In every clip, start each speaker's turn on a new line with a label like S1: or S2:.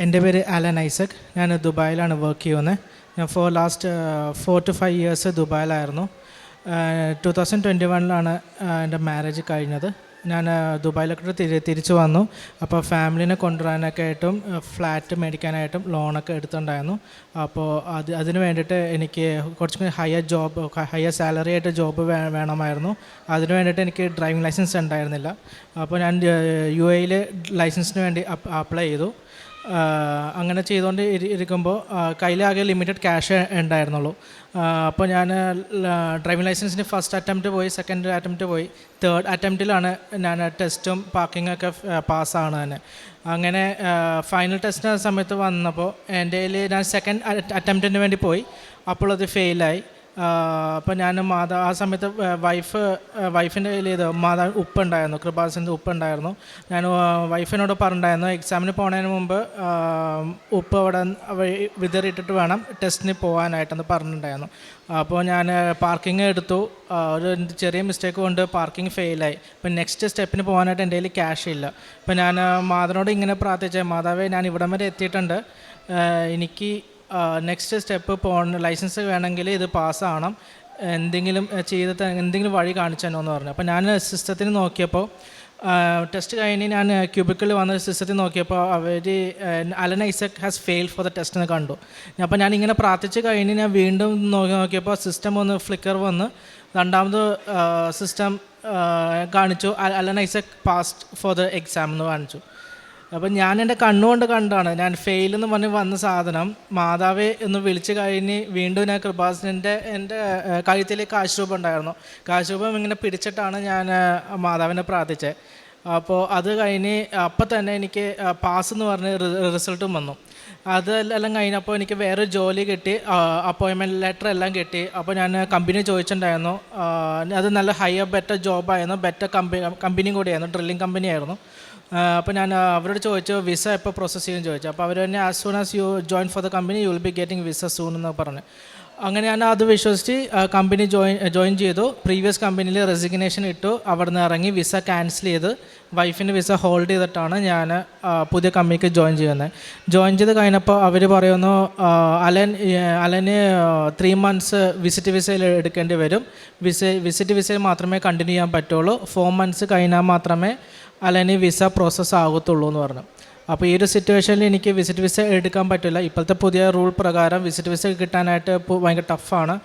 S1: എൻ്റെ പേര് അലൻ ഐസക്. ഞാൻ ദുബായിലാണ് വർക്ക് ചെയ്യുന്നത്. ഞാൻ ലാസ്റ്റ് 4 to 5 ഇയേഴ്സ് ദുബായിലായിരുന്നു. 2021 എൻ്റെ മാരേജ് കഴിഞ്ഞത്. ഞാൻ ദുബായിലൊക്കെ തിരിച്ചു വന്നു. അപ്പോൾ ഫാമിലിനെ കൊണ്ടുവരാനൊക്കെ ആയിട്ടും ഫ്ലാറ്റ് മേടിക്കാനായിട്ടും ലോണൊക്കെ എടുത്തിട്ടുണ്ടായിരുന്നു. അപ്പോൾ അതിന് വേണ്ടിയിട്ട് എനിക്ക് കുറച്ചും ഹയർ സാലറി ആയിട്ട് ജോബ് വേണമായിരുന്നു. അതിന് വേണ്ടിയിട്ട് എനിക്ക് ഡ്രൈവിംഗ് ലൈസൻസ് ഉണ്ടായിരുന്നില്ല. അപ്പോൾ ഞാൻ UAE ലൈസൻസിന് വേണ്ടി അപ്ലൈ ചെയ്തു. അങ്ങനെ ചെയ്തുകൊണ്ട് ഇരിക്കുമ്പോൾ കയ്യിലാകെ ലിമിറ്റഡ് ക്യാഷ് ഉണ്ടായിരുന്നുള്ളൂ. അപ്പോൾ ഞാൻ ഡ്രൈവിംഗ് ലൈസൻസിന് ഫസ്റ്റ് അറ്റംപ്റ്റ് പോയി, സെക്കൻഡ് അറ്റംപ്റ്റ് പോയി, തേർഡ് അറ്റംപ്റ്റിലാണ് ഞാൻ ടെസ്റ്റും പാർക്കിങ്ങൊക്കെ പാസ്സാണ് തന്നെ. അങ്ങനെ ഫൈനൽ ടെസ്റ്റിന് സമയത്ത് വന്നപ്പോൾ എൻ്റെ കയ്യിൽ ഞാൻ സെക്കൻഡ് അറ്റംപ്റ്റിന് വേണ്ടി പോയി. അപ്പോൾ അത് ഫെയിലായി. അപ്പോൾ ഞാൻ ആ സമയത്ത് വൈഫിൻ്റെ കയ്യിൽ ഉപ്പുണ്ടായിരുന്നു, കൃപാസിൻ്റെ ഉപ്പുണ്ടായിരുന്നു. ഞാൻ വൈഫിനോട് പറഞ്ഞിട്ടുണ്ടായിരുന്നു എക്സാമിന് പോകുന്നതിന് മുമ്പ് ഉപ്പ് അവിടെ വിതറിയിട്ടിട്ട് വേണം ടെസ്റ്റിന് പോകാനായിട്ടെന്ന് പറഞ്ഞിട്ടുണ്ടായിരുന്നു. അപ്പോൾ ഞാൻ പാർക്കിംഗ് എടുത്തു. ഒരു ചെറിയ മിസ്റ്റേക്ക് കൊണ്ട് പാർക്കിംഗ് ഫെയിലായി. ഇപ്പം നെക്സ്റ്റ് സ്റ്റെപ്പിന് പോകാനായിട്ട് എൻ്റെ കയ്യിൽ ക്യാഷ് ഇല്ല. ഇപ്പം ഞാൻ മാതാവിനോട് ഇങ്ങനെ പ്രാർത്ഥിച്ചേ, മാതാവേ ഞാൻ ഇവിടം വരെ എത്തിയിട്ടുണ്ട്, എനിക്ക് നെക്സ്റ്റ് സ്റ്റെപ്പ് ലൈസൻസ് വേണമെങ്കിൽ ഇത് പാസ്സാവണം, എന്തെങ്കിലും വഴി കാണിച്ചു തന്നോ എന്ന് പറഞ്ഞു. അപ്പോൾ ഞാൻ സിസ്റ്റത്തിന് നോക്കിയപ്പോൾ ടെസ്റ്റ് കഴിഞ്ഞ് ഞാൻ ക്യൂബിക്കിൽ വന്ന സിസ്റ്റത്തിൽ നോക്കിയപ്പോൾ അവർ Alan Isaac has fail for the test എന്ന് കണ്ടു. അപ്പോൾ ഞാൻ ഇങ്ങനെ പ്രാർത്ഥിച്ച് കഴിഞ്ഞ് ഞാൻ വീണ്ടും നോക്കിയപ്പോൾ സിസ്റ്റം ഒന്ന് ഫ്ലിക്കർ വന്ന് രണ്ടാമത് സിസ്റ്റം കാണിച്ചു Alan Isaac passed for the exam എന്ന് കാണിച്ചു. അപ്പം ഞാൻ എൻ്റെ കണ്ണുകൊണ്ട് കണ്ടാണ് ഞാൻ ഫെയിൽ എന്ന് പറഞ്ഞ് വന്ന സാധനം മാതാവെ ഒന്ന് വിളിച്ച് കഴിഞ്ഞ് വീണ്ടും ഞാൻ കൃപാസനൻ്റെ എൻ്റെ കഴുത്തിൽ കാശ് രൂപം ഉണ്ടായിരുന്നു. കാശ് രൂപം ഇങ്ങനെ പിടിച്ചിട്ടാണ് ഞാൻ മാതാവിനെ പ്രാർത്ഥിച്ചത്. അപ്പോൾ അത് കഴിഞ്ഞ് അപ്പം തന്നെ എനിക്ക് പാസ് എന്ന് പറഞ്ഞ് റിസൾട്ടും വന്നു. അതെല്ലാം കഴിഞ്ഞപ്പോൾ എനിക്ക് വേറെ ജോലി കിട്ടി, അപ്പോയിൻമെൻറ്റ് ലെറ്റർ എല്ലാം കിട്ടി. അപ്പോൾ ഞാൻ കമ്പനി ചോദിച്ചിട്ടുണ്ടായിരുന്നു. അത് നല്ല ബെറ്റർ ജോബായിരുന്നു, ബെറ്റർ കമ്പനിയും കൂടിയായിരുന്നു, ഡ്രില്ലിംഗ് കമ്പനിയായിരുന്നു. അപ്പോൾ ഞാൻ അവരോട് ചോദിച്ചു വിസ എപ്പോൾ പ്രോസസ്സ് ചെയ്യുമെന്ന് ചോദിച്ചു. അപ്പോൾ അവർ തന്നെ as soon as you join for the company you will be getting visa soon എന്ന് പറഞ്ഞു. അങ്ങനെ ഞാൻ അത് വിശ്വസിച്ച് കമ്പനി ജോയിൻ ചെയ്തു. പ്രീവിയസ് കമ്പനിയിൽ റെസിഗ്നേഷൻ ഇട്ടു, അവിടെ നിന്ന് ഇറങ്ങി വിസ ക്യാൻസൽ ചെയ്ത് വൈഫിൻ്റെ വിസ ഹോൾഡ് ചെയ്തിട്ടാണ് ഞാൻ പുതിയ കമ്പനിക്ക് ജോയിൻ ചെയ്ത് കഴിഞ്ഞപ്പോൾ അവർ പറയുന്നു അലന് 3 months വിസിറ്റ് വിസയിൽ എടുക്കേണ്ടി വരും, വിസിറ്റ് വിസയിൽ മാത്രമേ കണ്ടിന്യൂ ചെയ്യാൻ പറ്റുള്ളൂ, 4 months കഴിഞ്ഞാൽ മാത്രമേ അലന് വിസ പ്രോസസ്സ് ആകത്തുള്ളൂ എന്ന് പറഞ്ഞു. അപ്പോൾ ഈ ഒരു സിറ്റുവേഷനിൽ എനിക്ക് വിസിറ്റ് വിസ എടുക്കാൻ പറ്റില്ല. ഇപ്പോഴത്തെ പുതിയ റൂൾ പ്രകാരം വിസിറ്റ് വിസ കിട്ടാനായിട്ട് ഇപ്പോൾ ഭയങ്കര ടഫാണ്.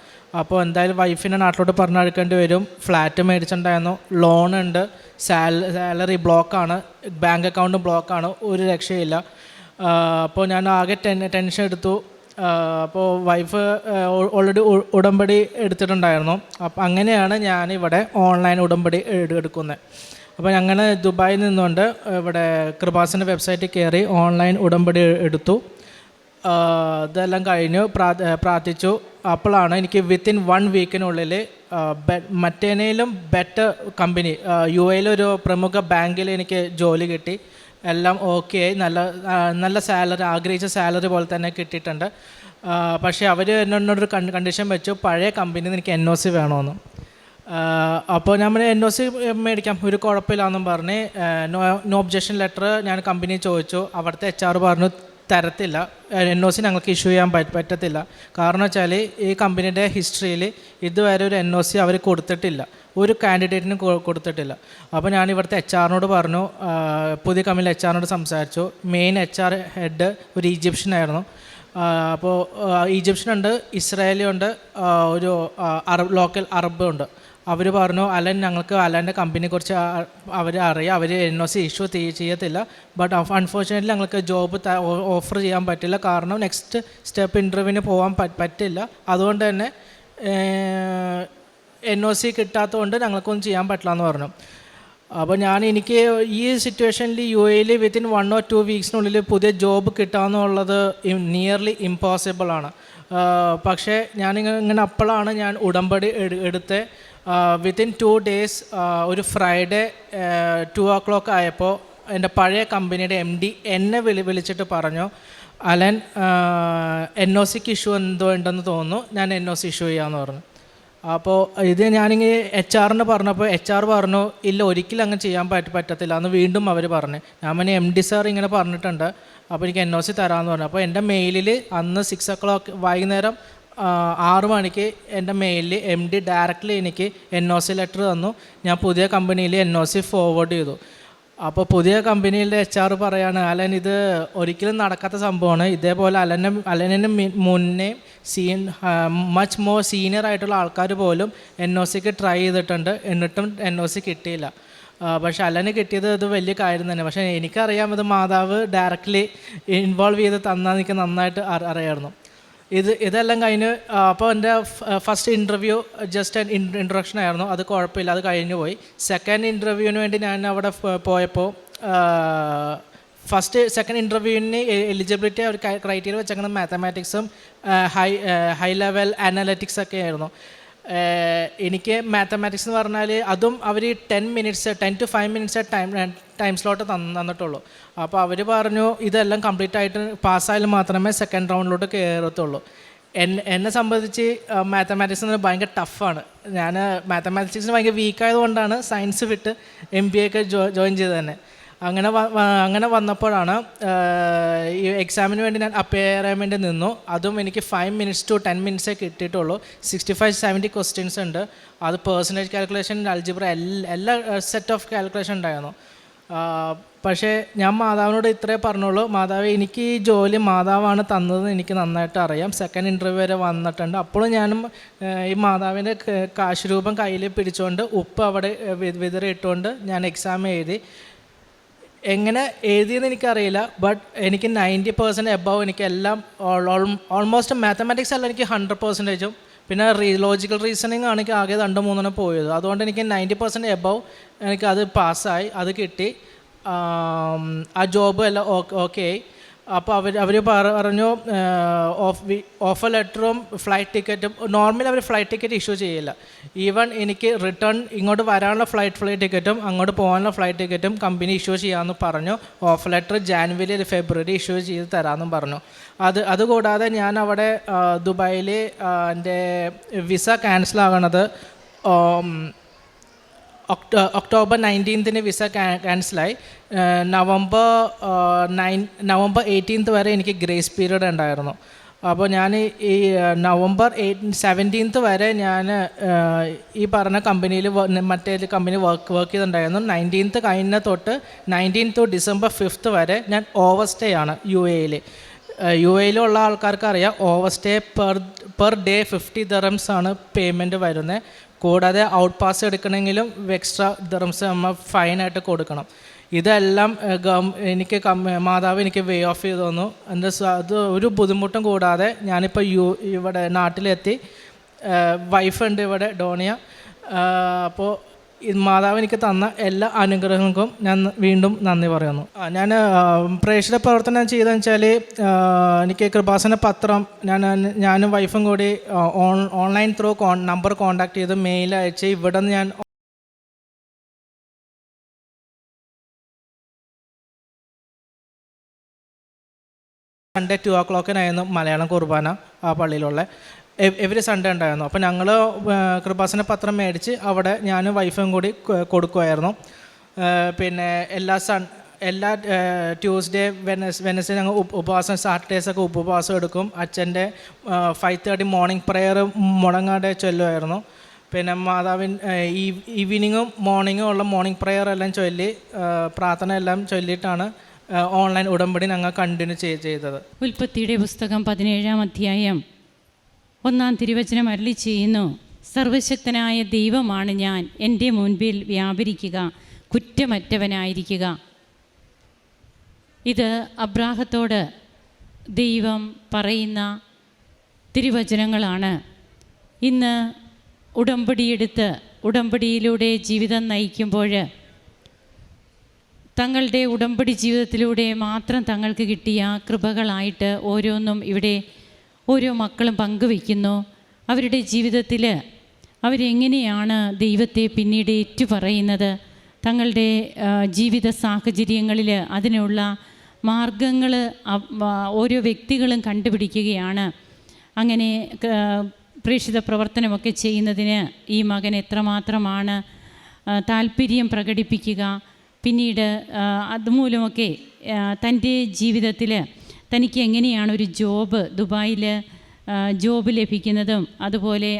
S1: അപ്പോൾ എന്തായാലും വൈഫിനെ നാട്ടിലോട്ട് പറഞ്ഞെടുക്കേണ്ടി വരും. ഫ്ലാറ്റ് മേടിച്ചിട്ടുണ്ടായിരുന്നു, ലോണുണ്ട്, സാലറി ബ്ലോക്കാണ്, ബാങ്ക് അക്കൗണ്ടും ബ്ലോക്കാണ്, ഒരു രക്ഷയില്ല. അപ്പോൾ ഞാൻ ആകെ ടെൻഷൻ എടുത്തു. അപ്പോൾ വൈഫ് ഓൾറെഡി ഉടമ്പടി എടുത്തിട്ടുണ്ടായിരുന്നു. അപ്പോൾ അങ്ങനെയാണ് ഞാനിവിടെ ഓൺലൈൻ ഉടമ്പടി എടുക്കുന്നത്. അപ്പോൾ അങ്ങനെ ദുബായിൽ നിന്നുകൊണ്ട് ഇവിടെ കൃപാസൻ്റെ വെബ്സൈറ്റിൽ കയറി ഓൺലൈൻ ഉടമ്പടി എടുത്തു. ഇതെല്ലാം കഴിഞ്ഞു പ്രാർത്ഥിച്ചു. അപ്പോഴാണ് എനിക്ക് വിത്തിൻ 1 വീക്കിനുള്ളിൽ മറ്റേനേലും ബെറ്റർ കമ്പനി UAE ഒരു പ്രമുഖ ബാങ്കിൽ എനിക്ക് ജോലി കിട്ടി. എല്ലാം ഓക്കെ ആയി, നല്ല സാലറി, ആഗ്രഹിച്ച സാലറി പോലെ തന്നെ കിട്ടിയിട്ടുണ്ട്. പക്ഷേ അവർ എന്നോടൊരു കണ്ടീഷൻ വെച്ചു, പഴയ കമ്പനിയിൽ നിന്ന് എനിക്ക് NOC വേണമെന്ന്. അപ്പോൾ ഞാൻ NOC മേടിക്കാം, ഒരു കുഴപ്പമില്ലാന്നും പറഞ്ഞ് നോ ഒബ്ജക്ഷൻ ലെറ്റർ ഞാൻ കമ്പനി ചോദിച്ചു. അവിടുത്തെ HR പറഞ്ഞു തരത്തില്ല, NOC ഞങ്ങൾക്ക് ഇഷ്യൂ ചെയ്യാൻ പറ്റത്തില്ല. കാരണം വെച്ചാൽ ഈ കമ്പനിയുടെ ഹിസ്റ്ററിയിൽ ഇതുവരെ ഒരു NOC അവർ കൊടുത്തിട്ടില്ല, ഒരു കാൻഡിഡേറ്റിനും കൊടുത്തിട്ടില്ല. അപ്പോൾ ഞാൻ ഇവിടുത്തെ HR പറഞ്ഞു, പുതിയ കമ്പനിയിലെ HR സംസാരിച്ചു. മെയിൻ HR ഹെഡ് ഒരു ഈജിപ്ഷ്യനായിരുന്നു. അപ്പോൾ ഈജിപ്ഷ്യനുണ്ട്, ഇസ്രായേലി ഉണ്ട്, ഒരു ലോക്കൽ അറബ് ഉണ്ട്. അവർ പറഞ്ഞു ഞങ്ങൾക്ക് അലൻ്റെ കമ്പനിയെക്കുറിച്ച് അവർ അറിയാം, അവർ NOC ഇഷ്യൂ ചെയ്യത്തില്ല, ബട്ട് അൺഫോർച്ചുനേറ്റ്ലി ഞങ്ങൾക്ക് ജോബ് ഓഫർ ചെയ്യാൻ പറ്റില്ല, കാരണം നെക്സ്റ്റ് സ്റ്റെപ്പ് ഇൻ്റർവ്യൂവിന് പോകാൻ പറ്റില്ല. അതുകൊണ്ട് തന്നെ NOC കിട്ടാത്തതുകൊണ്ട് ഞങ്ങൾക്കൊന്നും ചെയ്യാൻ പറ്റില്ല എന്ന് പറഞ്ഞു. അപ്പോൾ എനിക്ക് ഈ സിറ്റുവേഷനിൽ UAE വിത്തിൻ 1 or 2 വീക്സിനുള്ളിൽ പുതിയ ജോബ് കിട്ടാമെന്നുള്ളത് നിയർലി ഇമ്പോസിബിളാണ്. പക്ഷേ ഞാനിങ്ങനെ അപ്പോഴാണ് ഞാൻ ഉടമ്പടി എടുത്ത് വിത്തിൻ 2 days ഒരു ഫ്രൈഡേ 2 o'clock ആയപ്പോൾ എൻ്റെ പഴയ കമ്പനിയുടെ MD എന്നെ വിളിച്ചിട്ട് പറഞ്ഞു, അലൻ NOCക്ക് ഇഷ്യൂ എന്തോ ഉണ്ടെന്ന് തോന്നുന്നു, ഞാൻ NOC ഇഷ്യൂ ചെയ്യാമെന്ന് പറഞ്ഞു. അപ്പോൾ ഇത് ഞാനിങ്ങനെ HR പറഞ്ഞപ്പോൾ HR പറഞ്ഞു ഇല്ല, ഒരിക്കലും അങ്ങനെ ചെയ്യാൻ പറ്റത്തില്ല എന്ന് വീണ്ടും അവർ പറഞ്ഞു. ഞാൻ MD സാർ ഇങ്ങനെ പറഞ്ഞിട്ടുണ്ട്, അപ്പോൾ എനിക്ക് NOC തരാമെന്ന് പറഞ്ഞു. അപ്പോൾ എൻ്റെ മെയിലിൽ അന്ന് 6 o'clock വൈകുന്നേരം 6 മണിക്ക് എൻ്റെ മെയിലിൽ MD ഡയറക്റ്റ്ലി എനിക്ക് NOC ലെറ്റർ തന്നു. ഞാൻ പുതിയ കമ്പനിയിൽ NOC ഫോർവേഡ് ചെയ്തു. അപ്പോൾ പുതിയ കമ്പനിയിലെ HR പറയാണ്, അലൻ ഇത് ഒരിക്കലും നടക്കാത്ത സംഭവമാണ്. ഇതേപോലെ അലനിന് മുന്നേ മച്ച് മോർ സീനിയർ ആയിട്ടുള്ള ആൾക്കാർ പോലും NOCക്ക് ട്രൈ ചെയ്തിട്ടുണ്ട്, എന്നിട്ടും NOC കിട്ടിയില്ല. പക്ഷെ അലന് കിട്ടിയത് ഇത് വലിയ കാര്യം തന്നെ. പക്ഷേ എനിക്കറിയാം ഇത് മാതാവ് ഡയറക്റ്റ്ലി ഇൻവോൾവ് ചെയ്ത് തന്നാൽ എനിക്ക് നന്നായിട്ട് അറിയാമായിരുന്നു. ഇതെല്ലാം കഴിഞ്ഞ് അപ്പോൾ എൻ്റെ ഫസ്റ്റ് ഇൻ്റർവ്യൂ ജസ്റ്റ് ഇൻട്രൊഡക്ഷൻ ആയിരുന്നു, അത് കുഴപ്പമില്ല, അത് കഴിഞ്ഞു പോയി. സെക്കൻഡ് ഇൻ്റർവ്യൂവിന് വേണ്ടി ഞാൻ അവിടെ പോയപ്പോൾ സെക്കൻഡ് ഇൻ്റർവ്യൂവിന് എലിജിബിലിറ്റി ഒരു ക്രൈറ്റീരിയ വെച്ചേക്കുന്നത് മാത്തമാറ്റിക്സും ഹൈ ലെവൽ അനലറ്റിക്സ് ഒക്കെ ആയിരുന്നു. എനിക്ക് മാത്തമാറ്റിക്സ് എന്ന് പറഞ്ഞാൽ അതും അവർ 10 to 5 minutes ടൈം സ്ലോട്ട് തന്നിട്ടുള്ളൂ. അപ്പോൾ അവർ പറഞ്ഞു ഇതെല്ലാം കംപ്ലീറ്റ് ആയിട്ട് പാസ്സായാലും മാത്രമേ സെക്കൻഡ് റൗണ്ടിലോട്ട് കയറത്തുള്ളൂ. എന്നെ സംബന്ധിച്ച് മാത്തമാറ്റിക്സ് എന്ന് ഭയങ്കര ടഫാണ്. ഞാൻ മാത്തമാറ്റിക്സിന് ഭയങ്കര വീക്കായതുകൊണ്ടാണ് സയൻസ് വിട്ട് MBA ഒക്കെ ജോയിൻ ചെയ്തത് തന്നെ. അങ്ങനെ വന്നപ്പോഴാണ് ഈ എക്സാമിന് വേണ്ടി ഞാൻ അപ്പിയർ ചെയ്യാൻ വേണ്ടി നിന്നു. അതും എനിക്ക് 5 minutes to 10 minutes കിട്ടിയിട്ടുള്ളൂ. 65-70 ക്വസ്റ്റ്യൻസ് ഉണ്ട്. അത് പേഴ്സൻറ്റേജ് കാൽക്കുലേഷൻ, അൽജിബ്ര, എല്ലാ സെറ്റ് ഓഫ് കാൽക്കുലേഷൻ ഉണ്ടായിരുന്നു. പക്ഷേ ഞാൻ മാതാവിനോട് ഇത്രേ പറഞ്ഞുള്ളൂ, മാതാവ് എനിക്ക് ഈ ജോലി മാതാവാണ് തന്നതെന്ന് എനിക്ക് നന്നായിട്ട് അറിയാം. സെക്കൻഡ് ഇൻ്റർവ്യൂ വരെ വന്നിട്ടുണ്ട്. അപ്പോഴും ഞാനും ഈ മാതാവിൻ്റെ കാശ് രൂപം കയ്യിൽ പിടിച്ചുകൊണ്ട് ഉപ്പ് അവിടെ വിതറിയിട്ടുകൊണ്ട് ഞാൻ എക്സാം എഴുതി. എങ്ങനെ എഴുതിയെന്ന് എനിക്കറിയില്ല, ബട്ട് എനിക്ക് 90% എബവ് എനിക്ക് എല്ലാം ഓൾമോസ്റ്റ് മാത്തമാറ്റിക്സ് അല്ല എനിക്ക് 100%, പിന്നെ ലോജിക്കൽ റീസണിങ് ആണ് എനിക്ക് ആകെ 2-3 പോയത്. അതുകൊണ്ട് എനിക്ക് 90% എബവ് എനിക്ക് അത് പാസ്സായി, അത് കിട്ടി. ആ ജോബ് എല്ലാം ഓക്കെ ആയി. അപ്പോൾ അവർ പറഞ്ഞു ഓഫർ ലെറ്ററും ഫ്ലൈറ്റ് ടിക്കറ്റും. നോർമലി അവർ ഫ്ലൈറ്റ് ടിക്കറ്റ് ഇഷ്യൂ ചെയ്യില്ല. ഈവൻ എനിക്ക് റിട്ടേൺ ഇങ്ങോട്ട് വരാനുള്ള ഫ്ലൈറ്റ് ടിക്കറ്റും അങ്ങോട്ട് പോകാനുള്ള ഫ്ലൈറ്റ് ടിക്കറ്റും കമ്പനി ഇഷ്യൂ ചെയ്യാമെന്ന് പറഞ്ഞു. Offer letter January February issue ചെയ്ത് തരാമെന്നും പറഞ്ഞു. അതുകൂടാതെ ഞാൻ അവിടെ ദുബായിൽ എൻ്റെ വിസ ക്യാൻസൽ ആകണത് ഒക്ടോബർ 19 വിസ ക്യാൻസലായി. നവംബർ 18 വരെ എനിക്ക് ഗ്രേസ് പീരീഡ് ഉണ്ടായിരുന്നു. അപ്പോൾ ഞാൻ ഈ നവംബർ 17 വരെ ഞാൻ ഈ പറഞ്ഞ കമ്പനിയിൽ മറ്റേ കമ്പനി വർക്ക് ചെയ്തിട്ടുണ്ടായിരുന്നു. 19 കഴിഞ്ഞ തൊട്ട് 19 to December 5 വരെ ഞാൻ ഓവർ സ്റ്റേ ആണ് UAE-യിലുള്ള ആൾക്കാർക്ക് അറിയാം. Over stay per day 50 dirhams ആണ് പേയ്മെൻറ്റ് വരുന്നത്. കൂടാതെ ഔട്ട് പാസ് എടുക്കണമെങ്കിലും എക്സ്ട്രാ dirhams നമ്മൾ ഫൈനായിട്ട് കൊടുക്കണം. ഇതെല്ലാം മാതാവ് എനിക്ക് വേ ഓഫ് ചെയ്ത് തന്നു. അത് ഒരു ബുദ്ധിമുട്ടും കൂടാതെ ഞാനിപ്പോൾ ഇവിടെ നാട്ടിലെത്തി. വൈഫുണ്ട് ഇവിടെ, ഡോണിയ. അപ്പോൾ മാതാവ് എനിക്ക് തന്ന എല്ലാ അനുഗ്രഹങ്ങൾക്കും ഞാൻ വീണ്ടും നന്ദി പറയുന്നു. ഞാൻ പ്രേക്ഷിത പ്രവർത്തനം ചെയ്തതെന്ന് വെച്ചാൽ എനിക്ക് കൃപാസന പത്രം ഞാനും വൈഫും കൂടി ഓൺലൈൻ ത്രൂ നമ്പർ കോൺടാക്ട് ചെയ്ത് മെയിൽ അയച്ച് ഇവിടെ നിന്ന് ഞാൻ സൺഡേ 2 o'clock മലയാളം കുർബാന ആ പള്ളിയിലുള്ള എവരി സൺഡേ ഉണ്ടായിരുന്നു. അപ്പോൾ ഞങ്ങൾ കൃപാസന പത്രം മേടിച്ച് അവിടെ ഞാനും വൈഫും കൂടി കൊടുക്കുമായിരുന്നു. പിന്നെ എല്ലാ ട്യൂസ്ഡേ വെനസ്ഡേ ഞങ്ങൾ ഉപവാസം, സാറ്റർഡേസൊക്കെ ഉപവാസം എടുക്കും. അച്ഛൻ്റെ 5:30 മോർണിംഗ് പ്രെയർ മുടങ്ങാതെ ചൊല്ലുമായിരുന്നു. പിന്നെ ഈവനിങ്ങും മോർണിംഗും ഉള്ള മോർണിംഗ് പ്രെയർ എല്ലാം ചൊല്ലി പ്രാർത്ഥന എല്ലാം ചൊല്ലിയിട്ടാണ് ഓൺലൈൻ ഉടമ്പടി ഞങ്ങൾ കണ്ടിന്യൂ ചെയ്തത്.
S2: ഉൽപ്പത്തിയുടെ പുസ്തകം 17-ാം അധ്യായം 1-ാം തിരുവചനം അരുളി ചെയ്യുന്നു, സർവശക്തനായ ദൈവമാണ് ഞാൻ, എൻ്റെ മുൻപിൽ വ്യാപരിക്കുക, കുറ്റമറ്റവനായിരിക്കുക. ഇത് അബ്രാഹത്തോട് ദൈവം പറയുന്ന തിരുവചനങ്ങളാണ്. ഇന്ന് ഉടമ്പടിയെടുത്ത് ഉടമ്പടിയിലൂടെ ജീവിതം നയിക്കുമ്പോൾ തങ്ങളുടെ ഉടമ്പടി ജീവിതത്തിലൂടെ മാത്രം തങ്ങൾക്ക് കിട്ടിയ കൃപകളായിട്ട് ഓരോന്നും ഇവിടെ ഓരോ മക്കളും പങ്കുവയ്ക്കുന്നു. അവരുടെ ജീവിതത്തിൽ അവരെങ്ങനെയാണ് ദൈവത്തെ പിന്നീട് ഏറ്റുപറയുന്നത്, തങ്ങളുടെ ജീവിത സാഹചര്യങ്ങളിൽ അതിനുള്ള മാർഗങ്ങൾ ഓരോ വ്യക്തികളും കണ്ടുപിടിക്കുകയാണ്. അങ്ങനെ പ്രേക്ഷിത പ്രവർത്തനമൊക്കെ ചെയ്യുന്നതിന് ഈ മകൻ എത്രമാത്രമാണ് താല്പര്യം പ്രകടിപ്പിക്കുക. പിന്നീട് അതുമൂലമൊക്കെ തൻ്റെ ജീവിതത്തിൽ തനിക്ക് എങ്ങനെയാണ് ഒരു ജോബ് ദുബായിൽ ജോബ് ലഭിക്കുന്നതും, അതുപോലെ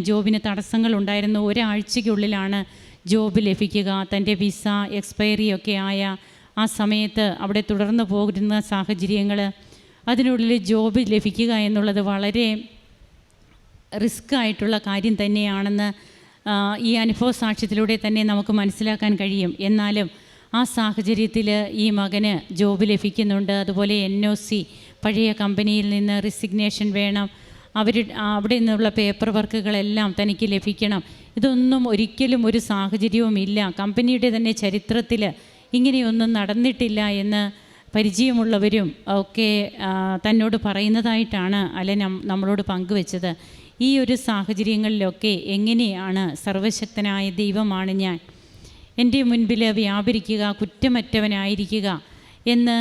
S2: ജോബിന് തടസ്സങ്ങളുണ്ടായിരുന്നു. ഒരാഴ്ചയ്ക്കുള്ളിലാണ് ജോബ് ലഭിക്കുക. തൻ്റെ വിസ എക്സ്പയറിയൊക്കെ ആയ ആ സമയത്ത് അവിടെ തുടർന്ന് പോകുന്ന സാഹചര്യങ്ങൾ, അതിനുള്ളിൽ ജോബ് ലഭിക്കുക എന്നുള്ളത് വളരെ റിസ്ക് ആയിട്ടുള്ള കാര്യം തന്നെയാണെന്ന് ഈ അനുഭവ സാക്ഷ്യത്തിലൂടെ തന്നെ നമുക്ക് മനസ്സിലാക്കാൻ കഴിയും. എന്നാലും ആ സാഹചര്യത്തിൽ ഈ മകന് ജോബ് ലഭിക്കുന്നുണ്ട്. അതുപോലെ NOC പഴയ കമ്പനിയിൽ നിന്ന് റിസിഗ്നേഷൻ വേണം, അവിടെ നിന്നുള്ള പേപ്പർ വർക്കുകളെല്ലാം തനിക്ക് ലഭിക്കണം. ഇതൊന്നും ഒരിക്കലും ഒരു സാഹചര്യവുമില്ല. കമ്പനിയുടെ തന്നെ ചരിത്രത്തിൽ ഇങ്ങനെയൊന്നും നടന്നിട്ടില്ല എന്ന് പരിചയമുള്ളവരും ഒക്കെ തന്നോട് പറയുന്നതായിട്ടാണ് അലൻ നമ്മളോട് പങ്കുവെച്ചത്. ഈ ഒരു സാഹചര്യങ്ങളിലൊക്കെ എങ്ങനെയാണ് സർവശക്തനായ ദൈവമാണ് ഞാൻ, എൻ്റെ മുൻപിൽ വ്യാപരിക്കുക, കുറ്റമറ്റവനായിരിക്കുക എന്ന്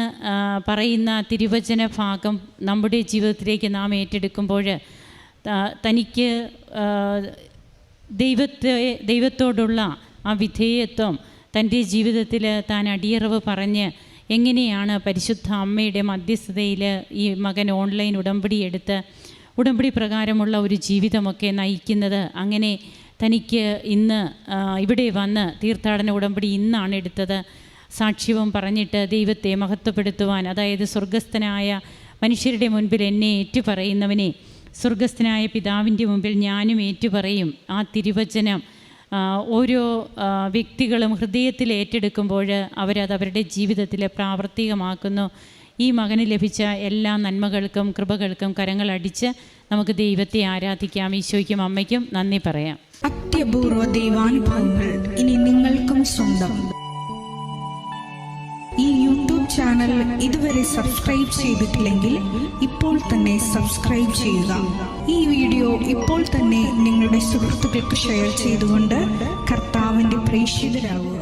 S2: പറയുന്ന തിരുവചന ഭാഗം നമ്മുടെ ജീവിതത്തിലേക്ക് നാം ഏറ്റെടുക്കുമ്പോൾ തനിക്ക് ദൈവത്തോടുള്ള ആ വിധേയത്വം തൻ്റെ ജീവിതത്തിൽ താൻ അടിയറവ് പറഞ്ഞ് എങ്ങനെയാണ് പരിശുദ്ധ അമ്മയുടെ മധ്യസ്ഥതയിൽ ഈ മകൻ ഓൺലൈൻ ഉടമ്പടി എടുത്ത് ഉടമ്പടി പ്രകാരമുള്ള ഒരു ജീവിതമൊക്കെ നയിക്കുന്നത്. അങ്ങനെ തനിക്ക് ഇന്ന് ഇവിടെ വന്ന് തീർത്ഥാടന ഉടമ്പടി ഇന്നാണ് എടുത്തത്. സാക്ഷ്യവും പറഞ്ഞിട്ട് ദൈവത്തെ മഹത്വപ്പെടുത്തുവാൻ, അതായത് സ്വർഗസ്ഥനായ മനുഷ്യരുടെ മുൻപിൽ എന്നെ ഏറ്റുപറയുന്നവനെ സ്വർഗസ്ഥനായ പിതാവിൻ്റെ മുമ്പിൽ ഞാനും ഏറ്റുപറയും. ആ തിരുവചനം ഓരോ വ്യക്തികളും ഹൃദയത്തിൽ ഏറ്റെടുക്കുമ്പോൾ അവരത് അവരുടെ ജീവിതത്തിൽ പ്രാവർത്തികമാക്കുന്നു. ഈ മകന് ലഭിച്ച എല്ലാ നന്മകൾക്കും കൃപകൾക്കും കരങ്ങളടിച്ച് നമുക്ക് ദൈവത്തെ ആരാധിക്കാം. ഈശോയ്ക്കും അമ്മയ്ക്കും നന്ദി പറയാം.
S3: അത്യപൂർവ ദൈവാനുഭവങ്ങൾ ഇനി നിങ്ങൾക്കും സ്വന്തം. ഈ യൂട്യൂബ് ചാനൽ ഇതുവരെ സബ്സ്ക്രൈബ് ചെയ്തിട്ടില്ലെങ്കിൽ ഇപ്പോൾ തന്നെ സബ്സ്ക്രൈബ് ചെയ്യുക. ഈ വീഡിയോ ഇപ്പോൾ തന്നെ നിങ്ങളുടെ സുഹൃത്തുക്കൾക്ക് ഷെയർ ചെയ്തുകൊണ്ട് കർത്താവിൻ്റെ പ്രേക്ഷിതരാകുക.